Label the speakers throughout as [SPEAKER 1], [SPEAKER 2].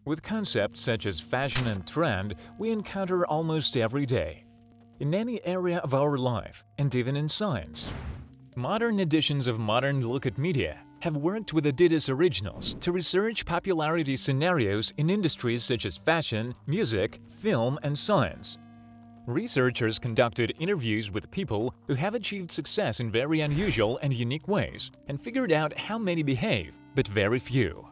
[SPEAKER 1] With concepts such as fashion and trend, we encounter almost every day, in any area of our life, and even in science. Modern editions of Modern Look at Media have worked with Adidas Originals to research popularity scenarios in industries such as fashion, music, film, and science. Researchers conducted interviews with people who have achieved success in very unusual and unique ways and figured out how many behave, but very few.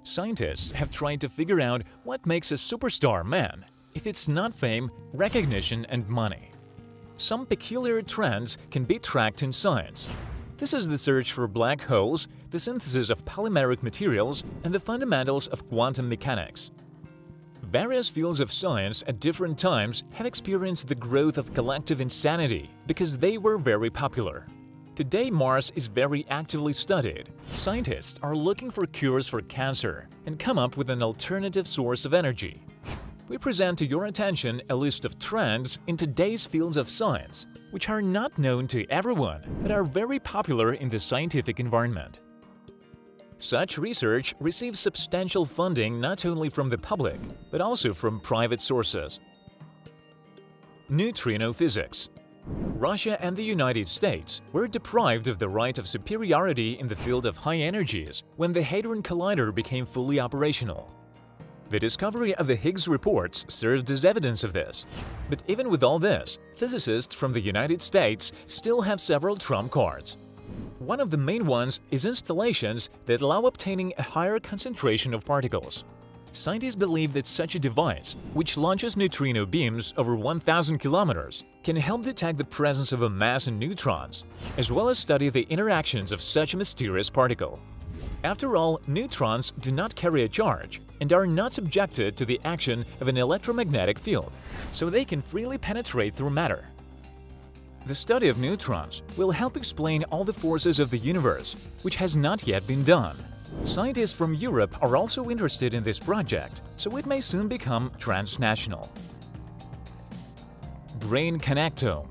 [SPEAKER 1] Scientists have tried to figure out what makes a superstar man, if it's not fame, recognition, and money. Some peculiar trends can be tracked in science. This is the search for black holes, the synthesis of polymeric materials, and the fundamentals of quantum mechanics. Various fields of science at different times have experienced the growth of collective insanity because they were very popular. Today, Mars is very actively studied. Scientists are looking for cures for cancer and come up with an alternative source of energy. We present to your attention a list of trends in today's fields of science, which are not known to everyone but are very popular in the scientific environment. Such research receives substantial funding not only from the public, but also from private sources. Neutrino physics. Russia and the United States were deprived of the right of superiority in the field of high energies when the Hadron Collider became fully operational. The discovery of the Higgs reports served as evidence of this. But even with all this, physicists from the United States still have several trump cards. One of the main ones is installations that allow obtaining a higher concentration of particles. Scientists believe that such a device, which launches neutrino beams over 1,000 kilometers, can help detect the presence of a mass in neutrons, as well as study the interactions of such a mysterious particle. After all, neutrons do not carry a charge and are not subjected to the action of an electromagnetic field, so they can freely penetrate through matter. The study of neutrons will help explain all the forces of the universe, which has not yet been done. Scientists from Europe are also interested in this project, so it may soon become transnational. Brain connectome.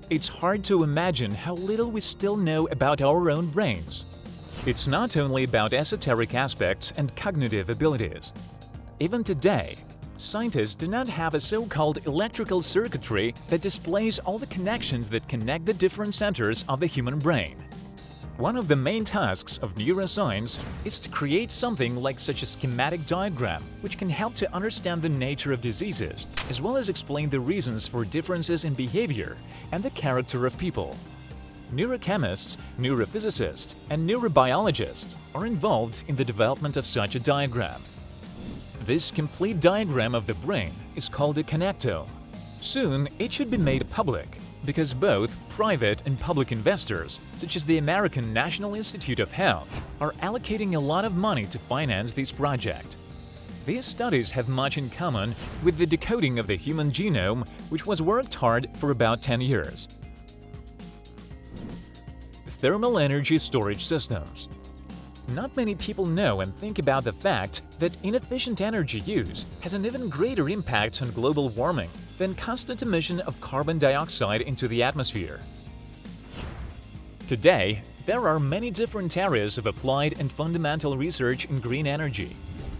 [SPEAKER 1] It's hard to imagine how little we still know about our own brains. It's not only about esoteric aspects and cognitive abilities. Even today, scientists do not have a so-called electrical circuitry that displays all the connections that connect the different centers of the human brain. One of the main tasks of neuroscience is to create something like such a schematic diagram which can help to understand the nature of diseases, as well as explain the reasons for differences in behavior and the character of people. Neurochemists, neurophysicists, and neurobiologists are involved in the development of such a diagram. This complete diagram of the brain is called a connectome. Soon, it should be made public, because both private and public investors, such as the American National Institute of Health, are allocating a lot of money to finance this project. These studies have much in common with the decoding of the human genome, which was worked hard for about 10 years. Thermal energy storage systems. Not many people know and think about the fact that inefficient energy use has an even greater impact on global warming than constant emission of carbon dioxide into the atmosphere. Today, there are many different areas of applied and fundamental research in green energy.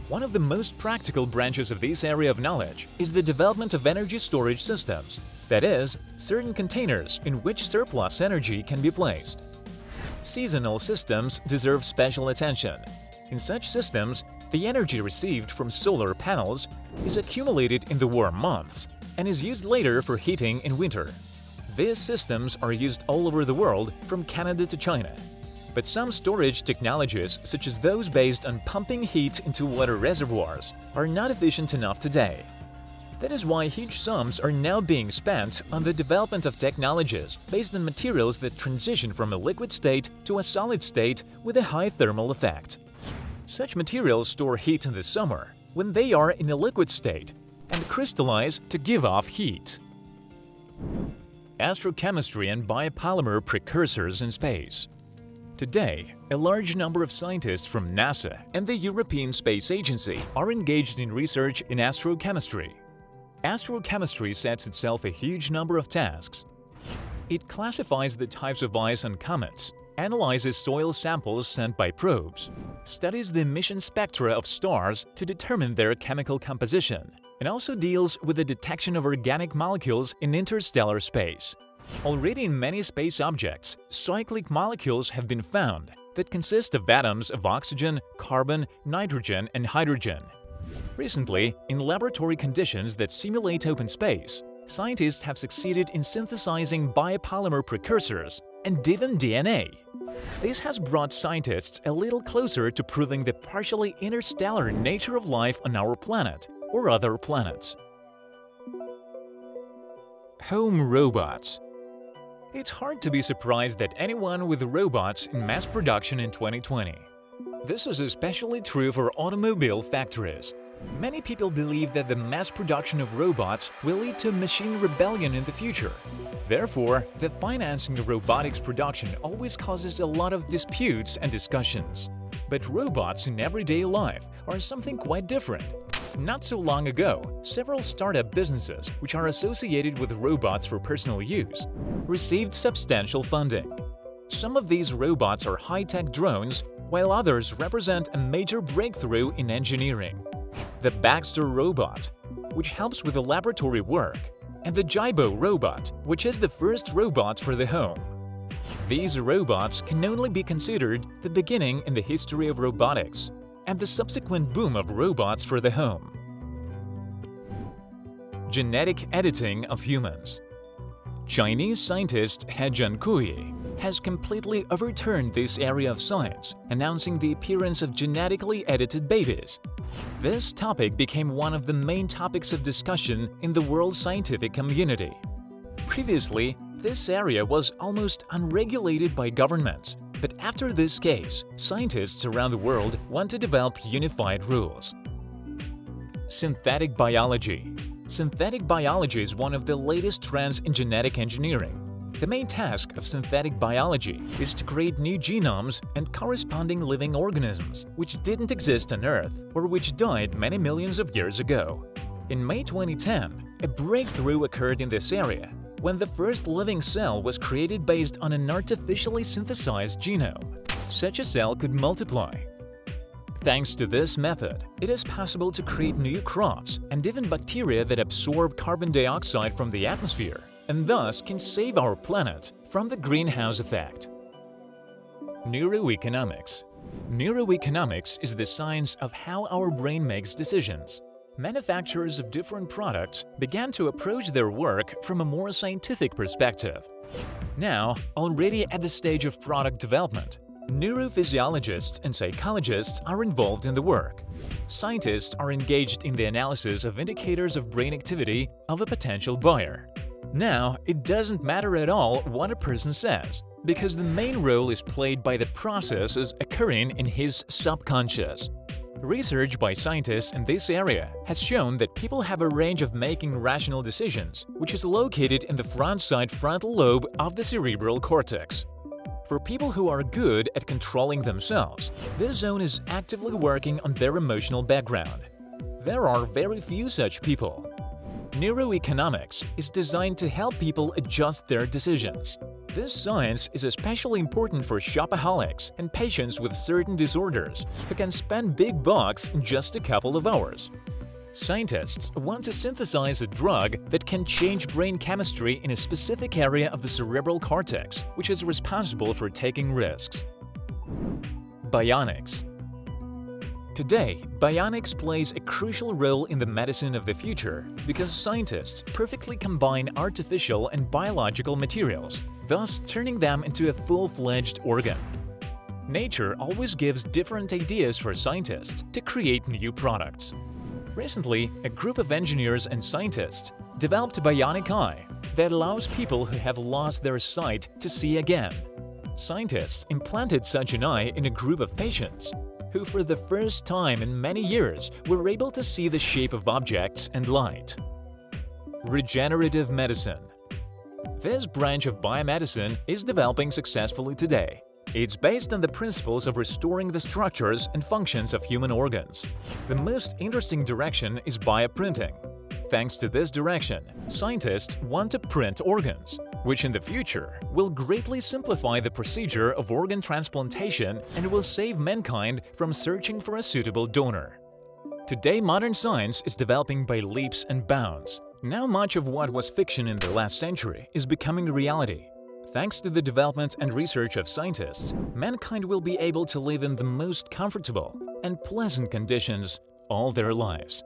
[SPEAKER 1] One of the most practical branches of this area of knowledge is the development of energy storage systems, that is, certain containers in which surplus energy can be placed. Seasonal systems deserve special attention. In such systems, the energy received from solar panels is accumulated in the warm months and is used later for heating in winter. These systems are used all over the world, from Canada to China. But some storage technologies, such as those based on pumping heat into water reservoirs, are not efficient enough today. That is why huge sums are now being spent on the development of technologies based on materials that transition from a liquid state to a solid state with a high thermal effect. Such materials store heat in the summer, when they are in a liquid state, and crystallize to give off heat. Astrochemistry and biopolymer precursors in space. Today, a large number of scientists from NASA and the European Space Agency are engaged in research in astrochemistry. Astrochemistry sets itself a huge number of tasks. It classifies the types of ice on comets analyzes soil samples sent by probes, studies the emission spectra of stars to determine their chemical composition, and also deals with the detection of organic molecules in interstellar space. Already in many space objects, cyclic molecules have been found that consist of atoms of oxygen, carbon, nitrogen, and hydrogen. Recently, in laboratory conditions that simulate open space, scientists have succeeded in synthesizing biopolymer precursors and even DNA. This has brought scientists a little closer to proving the partially interstellar nature of life on our planet or other planets. Home robots. It's hard to be surprised at anyone with robots in mass production in 2020. This is especially true for automobile factories. Many people believe that the mass production of robots will lead to machine rebellion in the future. Therefore, the financing of robotics production always causes a lot of disputes and discussions. But robots in everyday life are something quite different. Not so long ago, several startup businesses which are associated with robots for personal use received substantial funding. Some of these robots are high-tech drones, while others represent a major breakthrough in engineering. The Baxter robot, which helps with the laboratory work, and the Jibo robot, which is the first robot for the home. These robots can only be considered the beginning in the history of robotics and the subsequent boom of robots for the home. Genetic editing of humans. Chinese scientist He Jiankui has completely overturned this area of science, announcing the appearance of genetically edited babies. This topic became one of the main topics of discussion in the world scientific community. Previously, this area was almost unregulated by governments, but after this case, scientists around the world want to develop unified rules. Synthetic biology. Synthetic biology is one of the latest trends in genetic engineering. The main task of synthetic biology is to create new genomes and corresponding living organisms which didn't exist on Earth or which died many millions of years ago. In May 2010, a breakthrough occurred in this area when the first living cell was created based on an artificially synthesized genome. Such a cell could multiply. Thanks to this method, it is possible to create new crops and even bacteria that absorb carbon dioxide from the atmosphere and thus can save our planet from the greenhouse effect. Neuroeconomics. Neuroeconomics is the science of how our brain makes decisions. Manufacturers of different products began to approach their work from a more scientific perspective. Now, already at the stage of product development, neurophysiologists and psychologists are involved in the work. Scientists are engaged in the analysis of indicators of brain activity of a potential buyer. Now, it doesn't matter at all what a person says, because the main role is played by the processes occurring in his subconscious. Research by scientists in this area has shown that people have a range of making rational decisions, which is located in the front side frontal lobe of the cerebral cortex. For people who are good at controlling themselves, this zone is actively working on their emotional background. There are very few such people. Neuroeconomics is designed to help people adjust their decisions. This science is especially important for shopaholics and patients with certain disorders who can spend big bucks in just a couple of hours. Scientists want to synthesize a drug that can change brain chemistry in a specific area of the cerebral cortex, which is responsible for taking risks. Bionics. Today, bionics plays a crucial role in the medicine of the future because scientists perfectly combine artificial and biological materials, thus turning them into a full-fledged organ. Nature always gives different ideas for scientists to create new products. Recently, a group of engineers and scientists developed a bionic eye that allows people who have lost their sight to see again. Scientists implanted such an eye in a group of patients who for the first time in many years were able to see the shape of objects and light. Regenerative medicine. This branch of biomedicine is developing successfully today. It's based on the principles of restoring the structures and functions of human organs. The most interesting direction is bioprinting. Thanks to this direction, scientists want to print organs. which in the future will greatly simplify the procedure of organ transplantation and will save mankind from searching for a suitable donor. Today, modern science is developing by leaps and bounds. Now much of what was fiction in the last century is becoming reality. Thanks to the development and research of scientists, mankind will be able to live in the most comfortable and pleasant conditions all their lives.